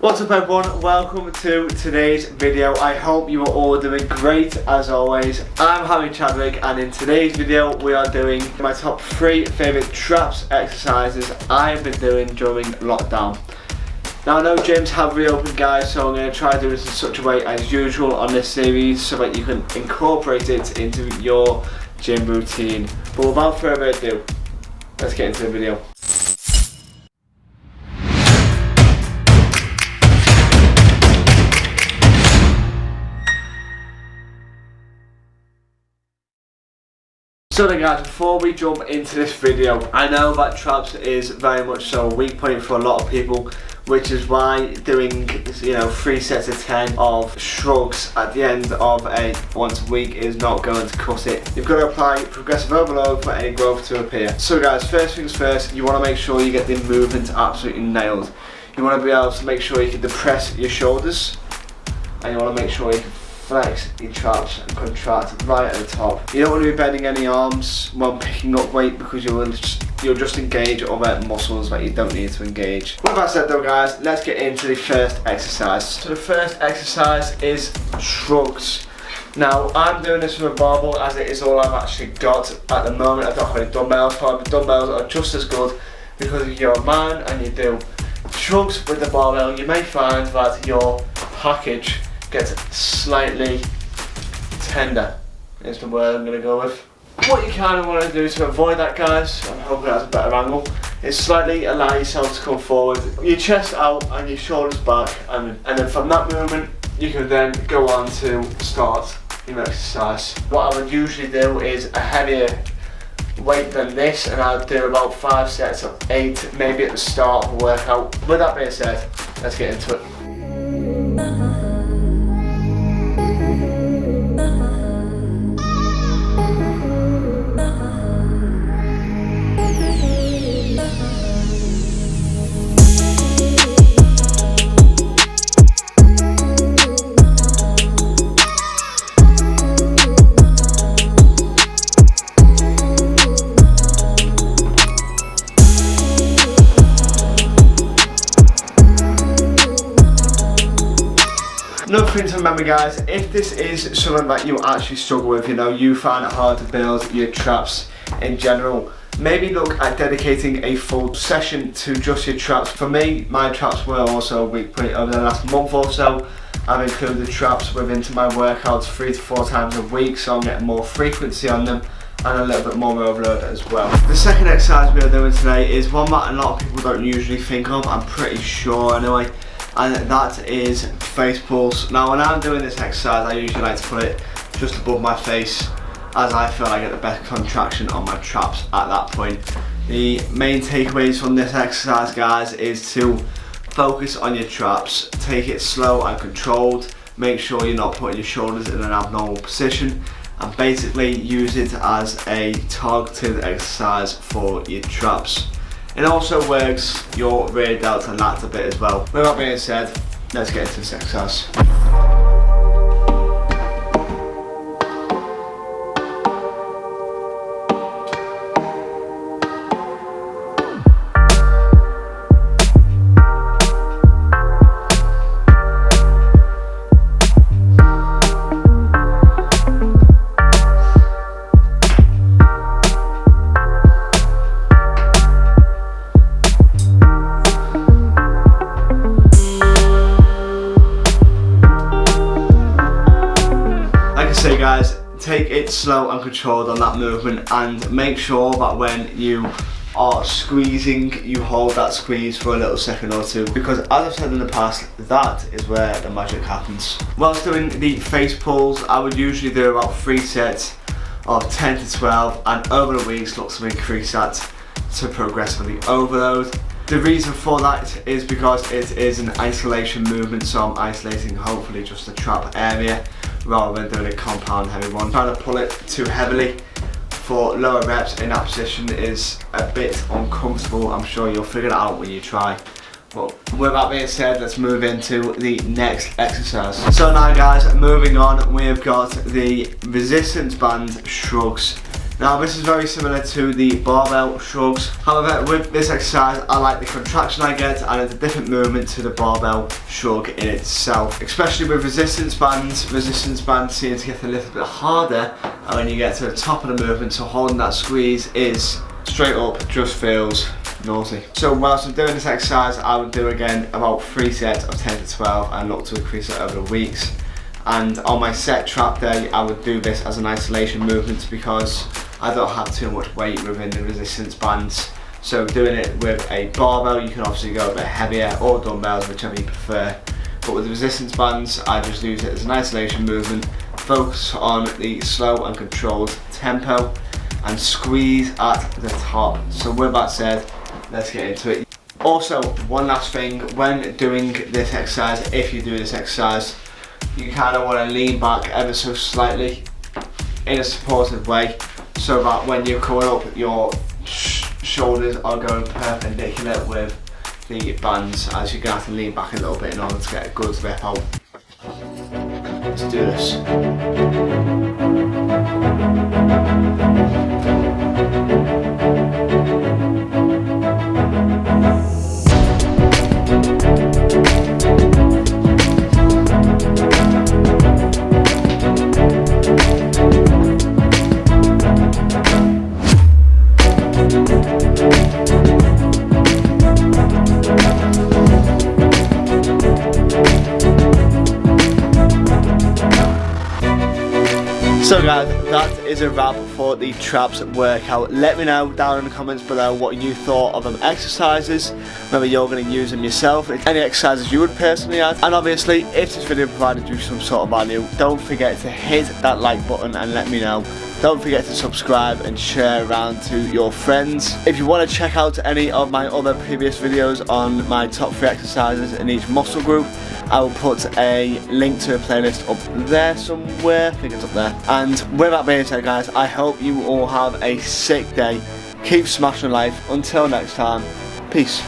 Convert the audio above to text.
What's up everyone, welcome to today's video. I hope you are all doing great as always. I'm Harry Chadwick and in today's video we are doing my top 3 favourite traps exercises I've been doing during lockdown. Now I know gyms have reopened guys, so I'm going to try to do this in such a way as usual on this series so that you can incorporate it into your gym routine. But without further ado, let's get into the video. So then guys, before we jump into this video, I know that traps is very much so a weak point for a lot of people, which is why doing 3 sets of 10 of shrugs at the end of a once a week is not going to cut it. You've got to apply progressive overload for any growth to appear. So guys, first things first, you want to make sure you get the movement absolutely nailed. You want to be able to make sure you can depress your shoulders, and you want to make sure you can flex your traps and contract right at the top. You don't want to be bending any arms when picking up weight because you'll just engage other muscles that you don't need to engage. With that said though guys, let's get into the first exercise. So the first exercise is shrugs. Now I'm doing this with a barbell as it is all I've actually got at the moment. I don't have any dumbbells, however dumbbells are just as good because if you're a man and you do shrugs with the barbell, you may find that your package gets slightly tender is the word I'm going to go with. What you kind of want to do to avoid that guys, I'm hoping that's a better angle, is slightly allow yourself to come forward, your chest out and your shoulders back, and then from that movement you can then go on to start your exercise. What I would usually do is a heavier weight than this, and I'll do about 5 sets of 8 maybe at the start of the workout. With that being said, let's get into it. Another thing to remember guys, if this is something that you actually struggle with, you find it hard to build your traps in general, maybe look at dedicating a full session to just your traps. For me, my traps were also a weak point. Over the last month or so, I've included the traps into my workouts 3 to 4 times a week, so I'm getting more frequency on them and a little bit more overload as well. The second exercise we are doing today is one that a lot of people don't usually think of, I'm pretty sure anyway, and that is face pulls. Now when I'm doing this exercise, I usually like to put it just above my face as I feel I get the best contraction on my traps at that point. The main takeaways from this exercise guys is to focus on your traps, take it slow and controlled, make sure you're not putting your shoulders in an abnormal position, and basically use it as a targeted exercise for your traps. It also works your rear delts and lats a bit as well. With that being said, let's get into this exercise. Guys, take it slow and controlled on that movement, and make sure that when you are squeezing, you hold that squeeze for a little second or two, because as I've said in the past, that is where the magic happens. Whilst doing the face pulls, I would usually do about 3 sets of 10 to 12, and over the weeks look to increase that to progressively overload. The reason for that is because it is an isolation movement, so I'm isolating hopefully just the trap area rather than doing a compound heavy one. Trying to pull it too heavily for lower reps in that position is a bit uncomfortable. I'm sure you'll figure it out when you try. But with that being said, let's move into the next exercise. So now guys, moving on, we've got the resistance band shrugs. Now this is very similar to the barbell shrugs. However, with this exercise I like the contraction I get, and it's a different movement to the barbell shrug in itself. Especially with resistance bands seem to get a little bit harder, and when you get to the top of the movement, so holding that squeeze is straight up just feels naughty. So whilst I'm doing this exercise, I would do again about 3 sets of 10 to 12 and look to increase it over the weeks. And on my set trap day, I would do this as an isolation movement because I don't have too much weight within the resistance bands. So doing it with a barbell, you can obviously go a bit heavier, or dumbbells, whichever you prefer. But with the resistance bands, I just use it as an isolation movement, focus on the slow and controlled tempo, and squeeze at the top. So with that said, let's get into it. Also, one last thing, when doing this exercise, if you do this exercise, you kind of want to lean back ever so slightly in a supportive way, so that when you're coming up, your shoulders are going perpendicular with the bands, as you're going to have to lean back a little bit in order to get a good rep out. Let's do this. So guys, that is a wrap for the traps workout. Let me know down in the comments below what you thought of them exercises, whether you're going to use them yourself, any exercises you would personally add, and obviously if this video provided you some sort of value, don't forget to hit that like button and let me know. Don't forget to subscribe and share around to your friends. If you want to check out any of my other previous videos on my top 3 exercises in each muscle group, I will put a link to a playlist up there somewhere, I think it's up there. And with that being said guys, I hope you all have a sick day. Keep smashing life. Until next time, peace.